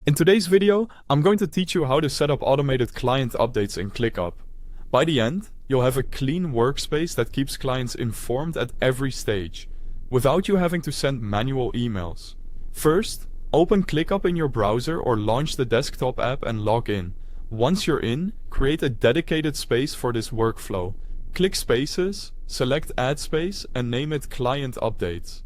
In today's video, I'm going to teach you how to set up automated client updates in ClickUp. By the end, you'll have a clean workspace that keeps clients informed at every stage, without you having to send manual emails. First, open ClickUp in your browser or launch the desktop app and log in. Once you're in, create a dedicated space for this workflow. Click Spaces, select Add Space and name it Client Updates.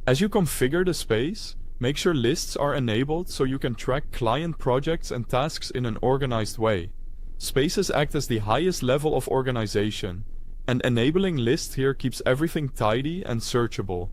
As you configure the space, make sure lists are enabled so you can track client projects and tasks in an organized way. Spaces act as the highest level of organization, and enabling lists here keeps everything tidy and searchable.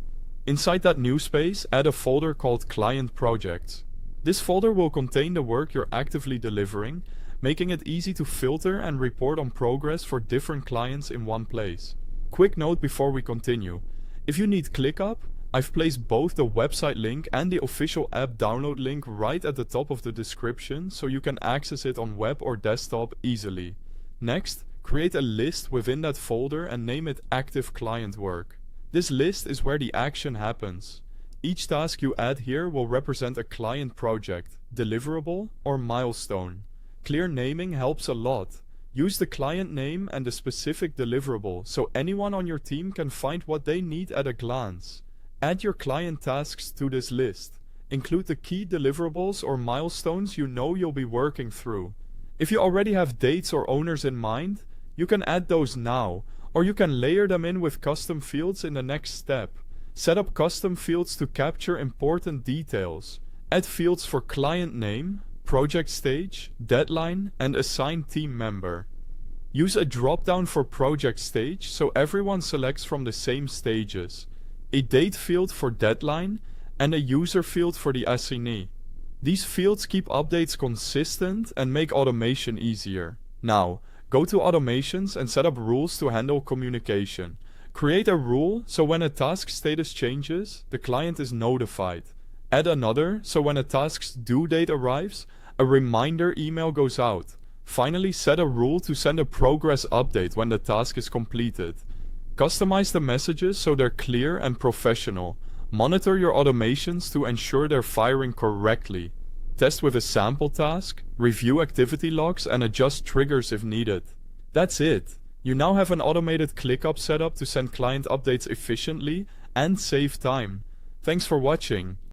Inside that new space, add a folder called Client Projects. This folder will contain the work you're actively delivering, making it easy to filter and report on progress for different clients in one place. Quick note before we continue. If you need ClickUp, I've placed both the website link and the official app download link right at the top of the description so you can access it on web or desktop easily. Next, create a list within that folder and name it Active Client Work. This list is where the action happens. Each task you add here will represent a client project, deliverable, or milestone. Clear naming helps a lot. Use the client name and the specific deliverable so anyone on your team can find what they need at a glance. Add your client tasks to this list. Include the key deliverables or milestones you know you'll be working through. If you already have dates or owners in mind, you can add those now, or you can layer them in with custom fields in the next step. Set up custom fields to capture important details. Add fields for client name, project stage, deadline, and assigned team member. Use a drop-down for project stage so everyone selects from the same stages. A date field for deadline, and a user field for the assignee. These fields keep updates consistent and make automation easier. Now, go to Automations and set up rules to handle communication. Create a rule so when a task status changes, the client is notified. Add another so when a task's due date arrives, a reminder email goes out. Finally, set a rule to send a progress update when the task is completed. Customize the messages so they're clear and professional. Monitor your automations to ensure they're firing correctly. Test with a sample task, review activity logs, and adjust triggers if needed. That's it. You now have an automated ClickUp setup to send client updates efficiently and save time. Thanks for watching.